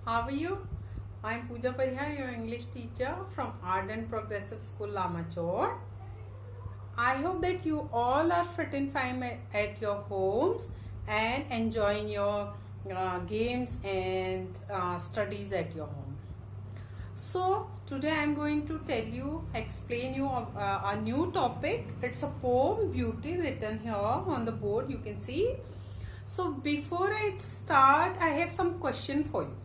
How are you? I'm Pooja Parihar, your English teacher from Ardent Progressive School, Lamachor. I hope that you all are fit and fine at your homes and enjoying your games and studies at your home. So today I'm going to explain you a new topic. It's a poem, Beauty, written here on the board. You can see. So before I start, I have some question for you.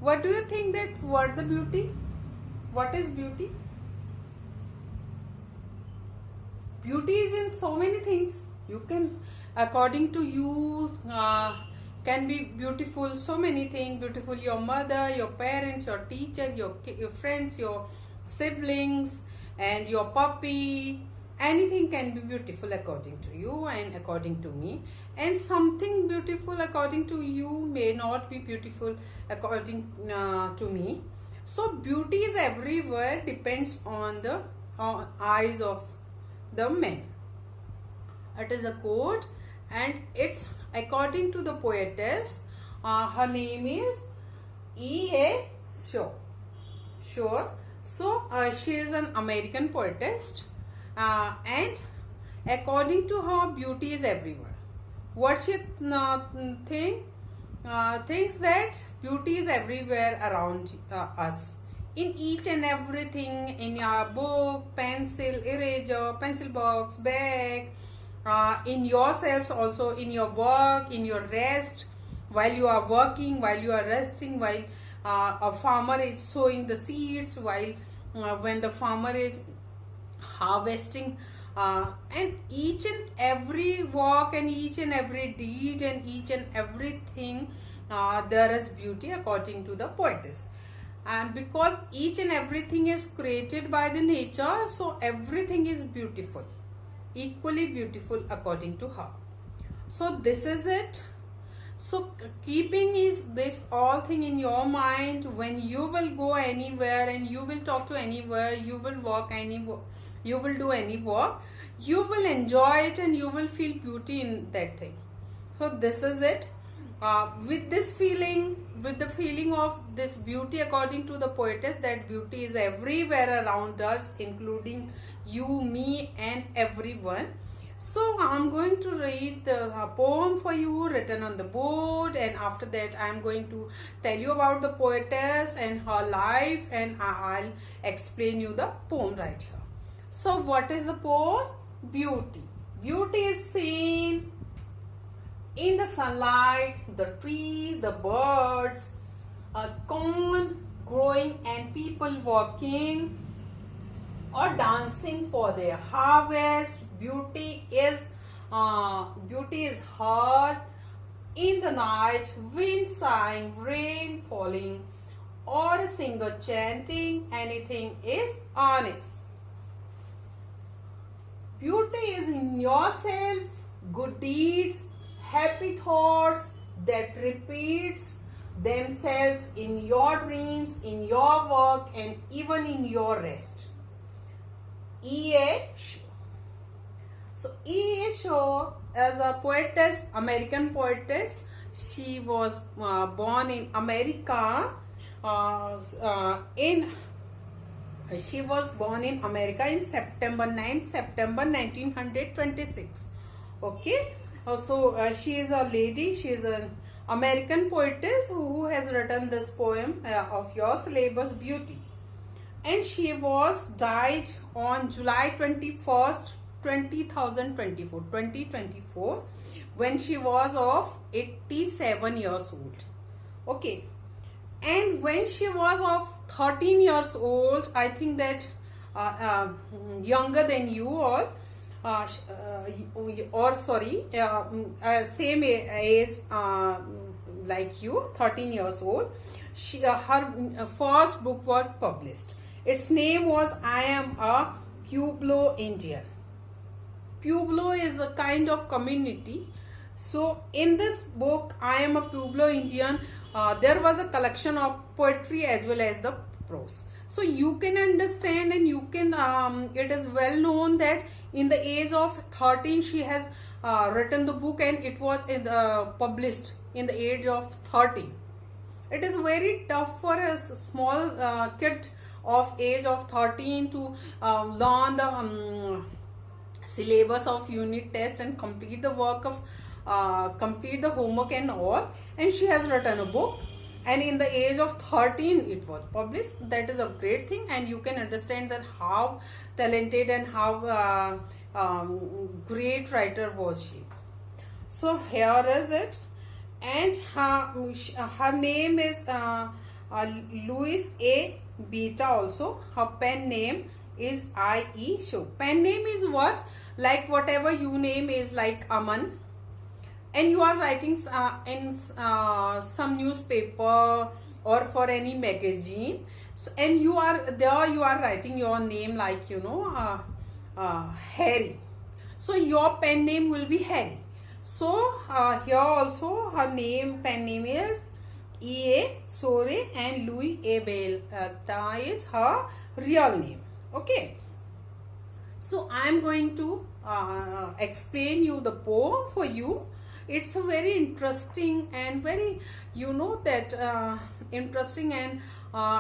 What do you think that what the beauty? What is beauty? Beauty is in so many things. You can, according to you, can be beautiful. So many things. Beautiful your mother, your parents, your teacher, your friends, your siblings, and your puppy. Anything can be beautiful according to you and according to me. And something beautiful according to you may not be beautiful according to me. So beauty is everywhere, depends on the eyes of the man. It is a quote, and it's according to the poetess. Her name is E.A. Shore. So she is an American poetess, and according to her, beauty is everywhere. What she thinks that beauty is everywhere around us, in each and everything, in your book, pencil, eraser, pencil box, bag, in yourselves also, in your work, in your rest, while you are working, while you are resting, while a farmer is sowing the seeds, while when the farmer is harvesting, and each and every walk and each and every deed and each and everything, there is beauty according to the poetess. And because each and everything is created by the nature, so everything is beautiful, equally beautiful according to her. So this is it. So keeping is this all thing in your mind, when you will go anywhere and you will talk to anywhere, you will walk anywhere, you will do any work, you will enjoy it and you will feel beauty in that thing. So this is it. With the feeling of this beauty according to the poetess, that beauty is everywhere around us, including you, me, and everyone. So I'm going to read the poem for you written on the board, and after that I'm going to tell you about the poetess and her life, and I'll explain you the poem right here. So what is the poem? Beauty. Beauty is seen in the sunlight, the trees, the birds, corn growing and people walking or dancing for their harvest. Beauty is heard in the night, wind sighing, rain falling, or a singer chanting. Anything is honest. Beauty is in yourself, good deeds, happy thoughts that repeats themselves in your dreams, in your work, and even in your rest. E.A. Shore. So E.A. Shore, as a poetess, American poetess, she was born in America. She was born in America in September 1926. Okay. So she is a lady. She is an American poetess who has written this poem of your syllabus, Beauty. And she was died on July 21st, 2024, when she was of 87 years old. Okay. And when she was of 13 years old, I think that younger than you all, same age like you, 13 years old, her first book was published. Its name was I Am a Pueblo Indian. Pueblo is a kind of community. So in this book, I Am a Pueblo Indian, there was a collection of poetry as well as the prose. So you can understand, and you can, it is well known that in the age of 13 she has written the book, and it was published in the age of 13. It is very tough for a small kid of age of 13 to learn the syllabus of unit test and complete the work of complete the homework and all. And she has written a book, and in the age of 13 it was published. That is a great thing, and you can understand that how talented and how great writer was she. So here is it. And her name is Louise A. Beta also. Her pen name is I.E. So pen name is what? Like whatever you name is like Aman, and you are writing in some newspaper or for any magazine. So, and you are there, you are writing your name like, you know, Harry. So your pen name will be Harry. So here also her pen name is E.A. Sore, and Louis A. Beta is her real name. Okay. So I am going to explain you the poem for you. It's a very interesting and very, you know, that interesting, and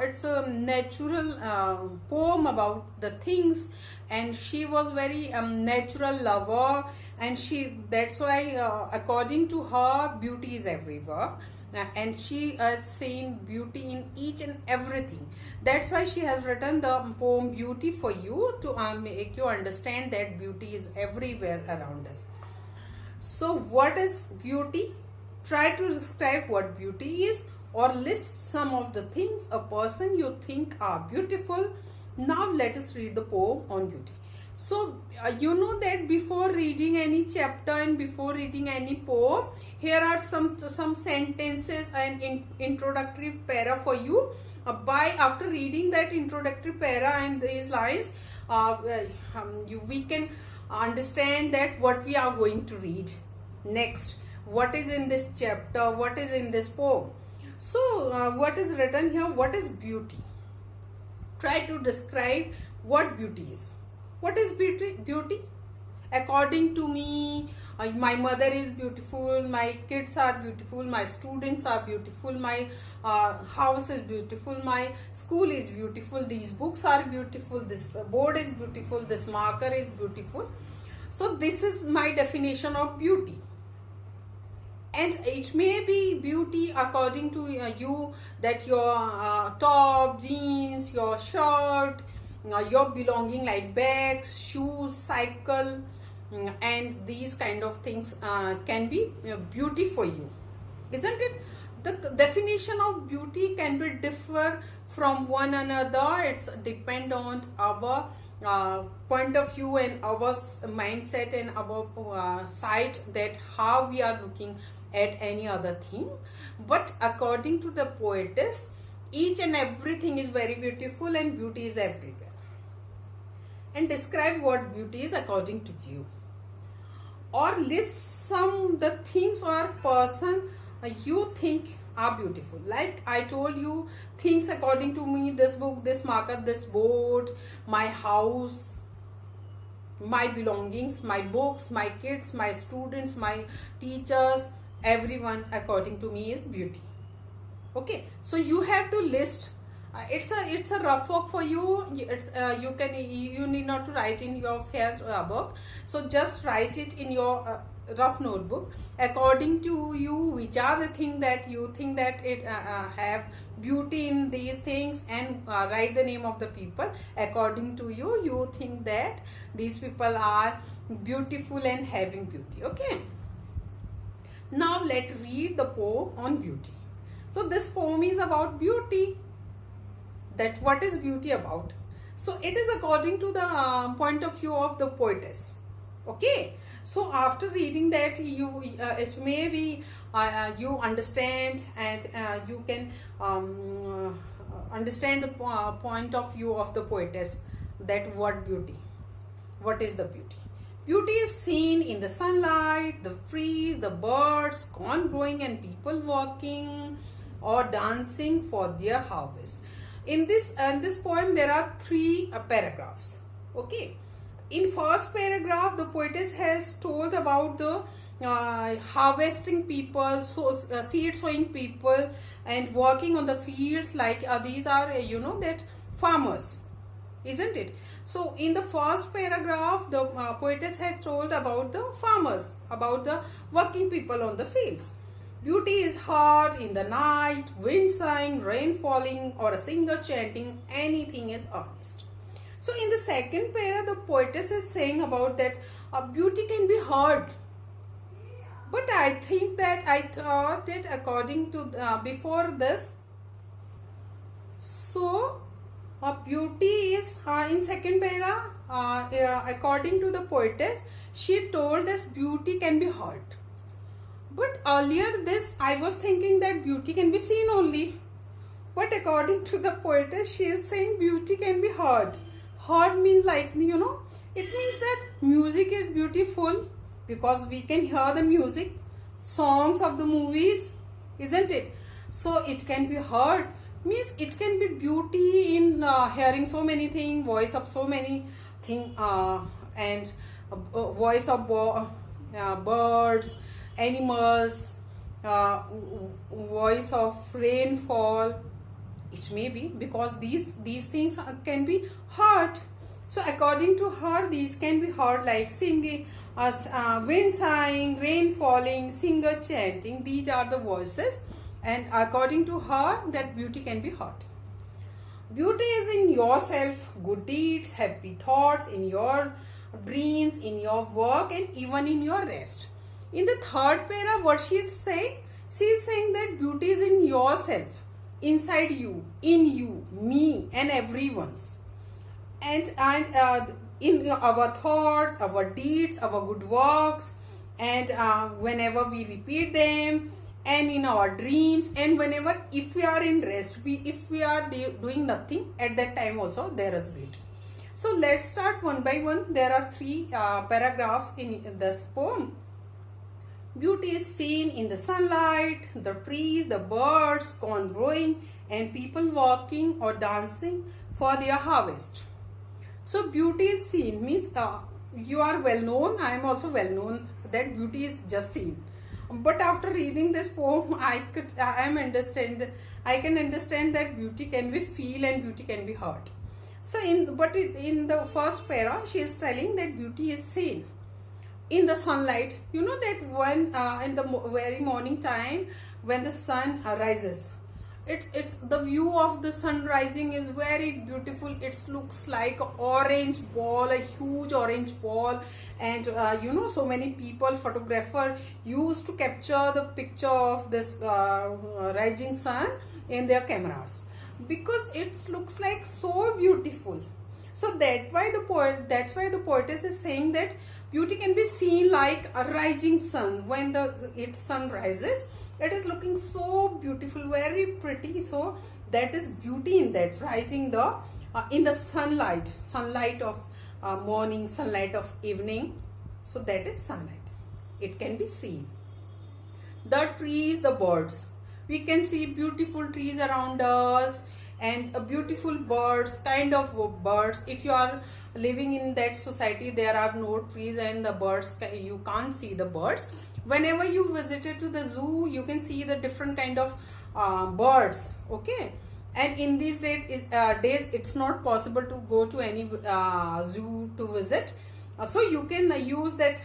it's a natural poem about the things. And she was very natural lover, and that's why according to her, beauty is everywhere. And she has seen beauty in each and everything. That's why she has written the poem Beauty for you, to make you understand that beauty is everywhere around us. So what is beauty? Try to describe what beauty is, or list some of the things a person you think are beautiful. Now let us read the poem on beauty. So you know that before reading any chapter and before reading any poem, here are some sentences and introductory para for you. After reading that introductory para and these lines, we can understand that what we are going to read next, what is in this chapter, what is in this poem. So what is written here? What is beauty? Try to describe what beauty is. What is beauty? According to me, my mother is beautiful, my kids are beautiful, my students are beautiful, my house is beautiful, my school is beautiful, these books are beautiful, this board is beautiful, this marker is beautiful. So this is my definition of beauty. And it may be beauty according to you, that your top, jeans, your shirt, your belonging like bags, shoes, cycle, and these kind of things can be beauty for you, isn't it? The definition of beauty can be differ from one another. It's depend on our point of view and our mindset and our sight, that how we are looking at any other thing. But according to the poetess, each and everything is very beautiful, and beauty is everywhere. And describe what beauty is according to you, or list some the things or person you think are beautiful. Like I told you, things according to me: this book, this marker, this board, my house, my belongings, my books, my kids, my students, my teachers, everyone according to me is beauty. Okay, so you have to list. It's a rough work for you. You need not to write in your fair book. So just write it in your rough notebook according to you, which are the things that you think that it have beauty in these things, and write the name of the people according to you. You think that these people are beautiful and having beauty. Okay. Now let's read the poem on beauty. So this poem is about beauty. That what is beauty about? So it is according to the point of view of the poetess. Okay. So after reading that, it may be you understand, and you can understand the point of view of the poetess, that what is the beauty. Beauty is seen in the sunlight, the trees, the birds, corn growing, and people walking or dancing for their harvest. In this poem, there are 3 paragraphs. Okay. In first paragraph, the poetess has told about the harvesting people, seed sowing people, and working on the fields, like these are that farmers, isn't it? So in the first paragraph, the poetess had told about the farmers, about the working people on the fields. Beauty is heard in the night, wind sighing, rain falling, or a singer chanting. Anything is honest. So in the second para, the poetess is saying about that beauty can be heard. But I thought that according to before this, so beauty is in second para, according to the poetess, she told us beauty can be heard. But earlier this, I was thinking that beauty can be seen only. But according to the poetess, she is saying beauty can be heard. Heard means, like, it means that music is beautiful because we can hear the music, songs of the movies, isn't it? So it can be heard means it can be beauty in hearing so many things, voice of so many things, and voice of birds, animals, voice of rainfall. It may be because these things can be heard. So according to her, these can be heard, like singing, wind sighing, rain falling, singer chanting. These are the voices, and according to her, that beauty can be heard. Beauty is in yourself, good deeds, happy thoughts, in your dreams, in your work, and even in your rest. In the third para, what she is saying? She is saying that beauty is in yourself, inside you, in you, me, and everyone's. And in our thoughts, our deeds, our good works, and whenever we repeat them, and in our dreams, and whenever, if we are in rest, if we are doing nothing, at that time also there is beauty. So let's start one by one. There are 3 paragraphs in this poem. Beauty is seen in the sunlight, the trees, the birds, corn growing, and people walking or dancing for their harvest. So beauty is seen means you are well known. I am also well known that beauty is just seen. But after reading this poem, I can understand that beauty can be feel and beauty can be heard. So in the first para, she is telling that beauty is seen in the sunlight. You know that when in the very morning time, when the sun rises, it's the view of the sun rising is very beautiful. It looks like an orange ball, a huge orange ball, and so many people, photographer used to capture the picture of this rising sun in their cameras, because it looks like so beautiful. So that's why the poetess is saying that beauty can be seen like a rising sun. When its sun rises, it is looking so beautiful, very pretty. So that is beauty in that, rising in the sunlight of morning, sunlight of evening. So that is sunlight. It can be seen. The trees, the birds. We can see beautiful trees around us, and beautiful birds, kind of birds. If you are living in that society, there are no trees and the birds, you can't see the birds. Whenever you visited to the zoo, you can see the different kind of birds, okay? And in these days it's not possible to go to any zoo to visit. So you can use that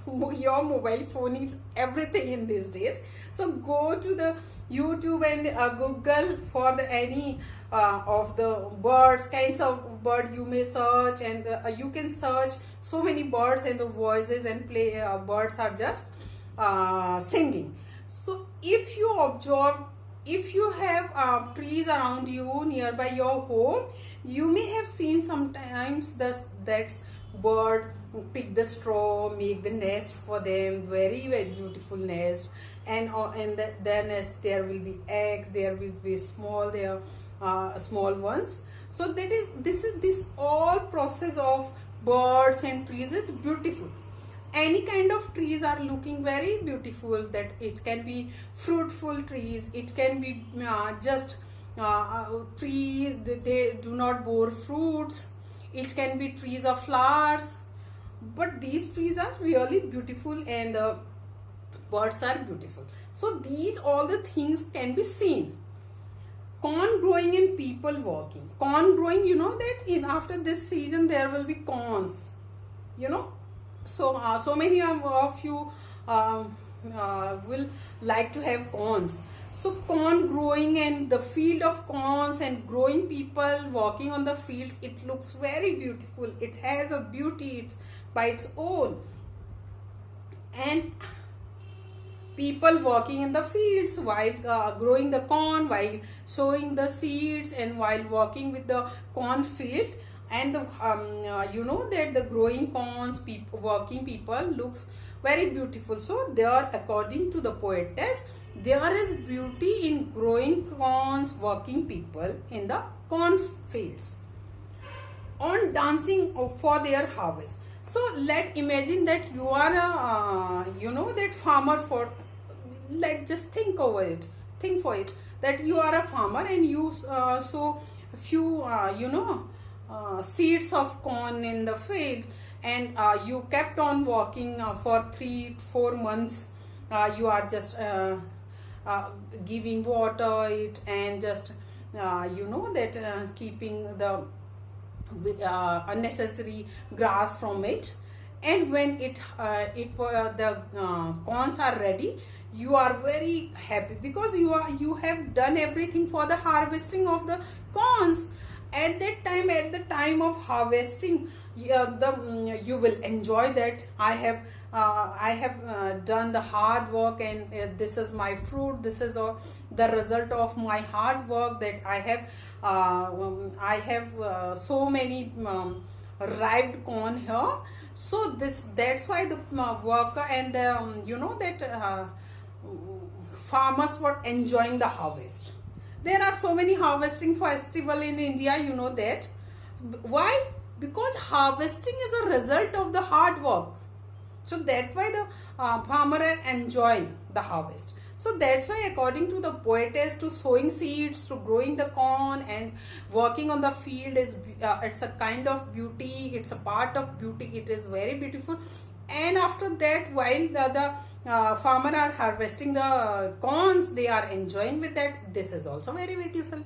your mobile phone is everything in these days. So go to the YouTube and Google for any of the birds, kinds of bird you may search, and you can search so many birds and the voices and play birds are just singing. So if you observe, if you have trees around you nearby your home, you may have seen sometimes that bird pick the straw, make the nest for them, very very beautiful nest, and their nest there will be eggs, there will be small ones. So this all process of birds and trees is beautiful. Any kind of trees are looking very beautiful. That it can be fruitful trees, it can be just tree they do not bear fruits, it can be trees of flowers, but these trees are really beautiful, and birds are beautiful. So these all the things can be seen. Corn growing and people working. Corn growing, you know that in after this season there will be corns, you know. So so many of you will like to have corns. So corn growing and the field of corns and growing people walking on the fields, it looks very beautiful. It has a beauty by its own. And people working in the fields while growing the corn, while sowing the seeds, and while working with the cornfield. And you know that the growing corns, working people looks very beautiful. So there, according to the poetess, there is beauty in growing corns, working people in the cornfields, on dancing for their harvest. So let imagine that you are a you know that farmer. For let just think over it, think for it, that you are a farmer and you sow a few you know seeds of corn in the field, and you kept on walking for 3-4 months. You are just giving water it, and just you know that keeping the unnecessary grass from it. And when the corns are ready, you are very happy because you have done everything for the harvesting of the corns. At the time of harvesting, you will enjoy that I have done the hard work, and this is my fruit. This is the result of my hard work, that I have so many rived corn here. So that's why the worker and the you know that farmers were enjoying the harvest. There are so many harvesting festival in India, you know that. Why? Because harvesting is a result of the hard work. So that's why the farmer are enjoying the harvest. So that's why, according to the poetess, to sowing seeds, to growing the corn and working on the field is it's a kind of beauty. It's a part of beauty. It is very beautiful. And after that, while the farmer are harvesting the corns, they are enjoying with that. This is also very beautiful.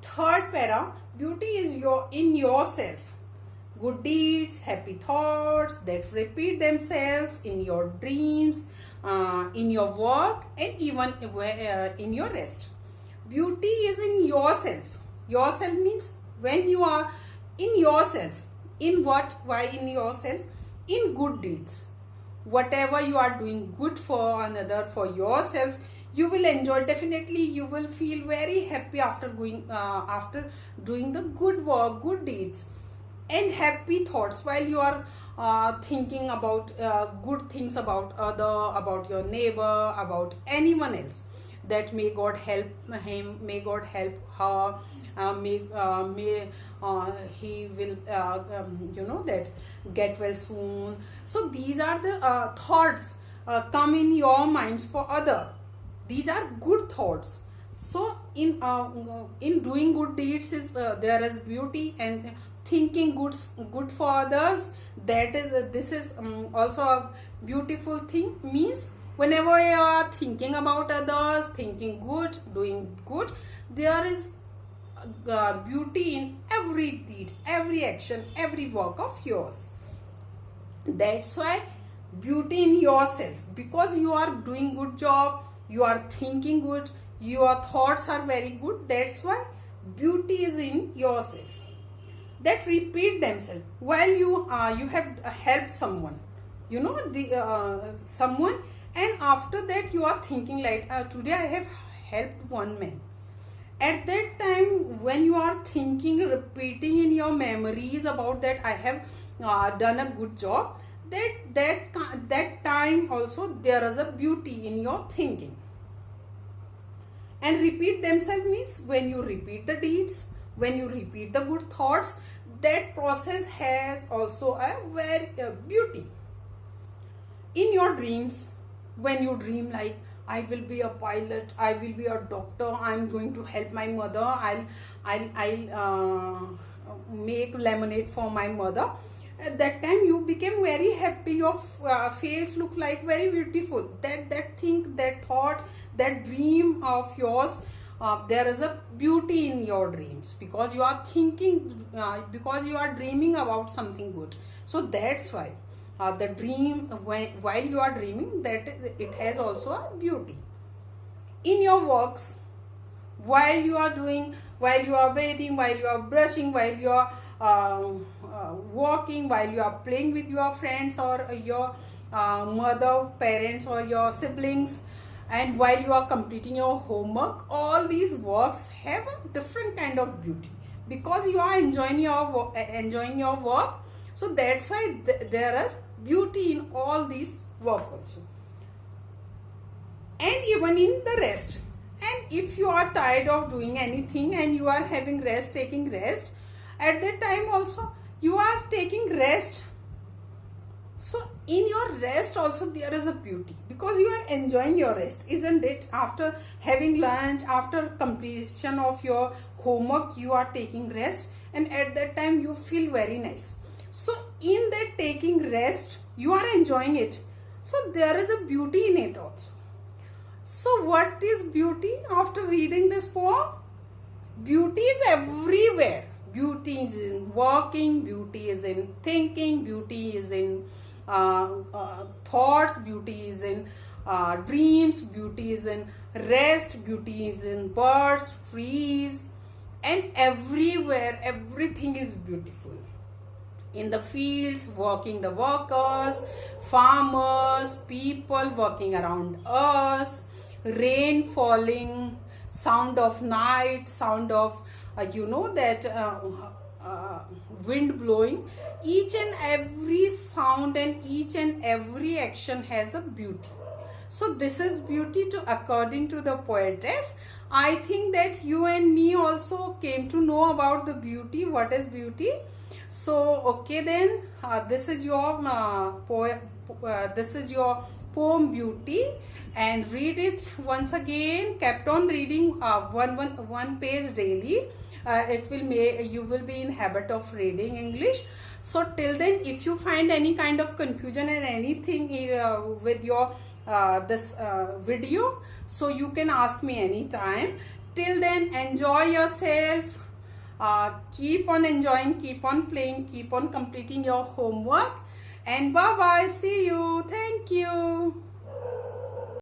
Third para, beauty is in yourself. Good deeds, happy thoughts that repeat themselves in your dreams, in your work, and even in your rest. Beauty is in yourself. Yourself means when you are in yourself. In what? Why in yourself? In good deeds. Whatever you are doing good for another, for yourself, you will enjoy. Definitely you will feel very happy after doing the good work, good deeds. And happy thoughts while you are thinking about good things about about your neighbor, about anyone else, that may God help him, may God help her, may he will you know that get well soon. So these are the thoughts come in your minds for other. These are good thoughts. So in doing good deeds is there is beauty, and thinking good for others, that is this is also a beautiful thing. Means whenever you are thinking about others, thinking good, doing good, there is beauty in every deed, every action, every work of yours. That's why beauty in yourself, because you are doing good job, you are thinking good, your thoughts are very good. That's why beauty is in yourself, that repeat themselves while you have helped someone, you know, the someone, and after that you are thinking like today I have helped one man. At that time, when you are thinking, repeating in your memories about that I have done a good job, that time also there is a beauty in your thinking. And repeat themselves means when you repeat the deeds, when you repeat the good thoughts, that process has also a very beauty. In your dreams, when you dream like I will be a pilot, I will be a doctor, I'm going to help my mother, I'll make lemonade for my mother. At that time you became very happy, your face looked like very beautiful. That thing, that thought, that dream of yours, there is a beauty in your dreams, because you are thinking, because you are dreaming about something good. So that's why the dream, while you are dreaming, that it has also a beauty. In your works, while you are doing, while you are bathing, while you are brushing, while you are walking, while you are playing with your friends or your mother, parents, or your siblings, and while you are completing your homework, all these works have a different kind of beauty, because you are enjoying your work. So that's why there is beauty in all these work also, and even in the rest. And if you are tired of doing anything and you are having rest, taking rest, at that time also you are taking rest. So in your rest also there is a beauty, because you are enjoying your rest, isn't it? After having lunch, after completion of your homework, you are taking rest, and at that time you feel very nice. So in that taking rest, you are enjoying it. So there is a beauty in it also. So what is beauty after reading this poem? Beauty is everywhere. Beauty is in walking, beauty is in thinking, beauty is in thoughts, beauty is in dreams, beauty is in rest, beauty is in birds, trees, and everywhere, everything is beautiful. In the fields, working the workers, farmers, people working around us, rain falling, sound of night, sound of wind blowing. Each and every sound and each and every action has a beauty. So this is beauty according to the poetess. I think that you and me also came to know about the beauty. What is beauty? So okay then, this is your poem Beauty, and read it once again. Kept on reading one page daily. You will be in habit of reading English. So till then, if you find any kind of confusion and anything with your this video, so you can ask me anytime. Till then, enjoy yourself. Keep on enjoying, keep on playing, keep on completing your homework, and bye bye. See you. Thank you.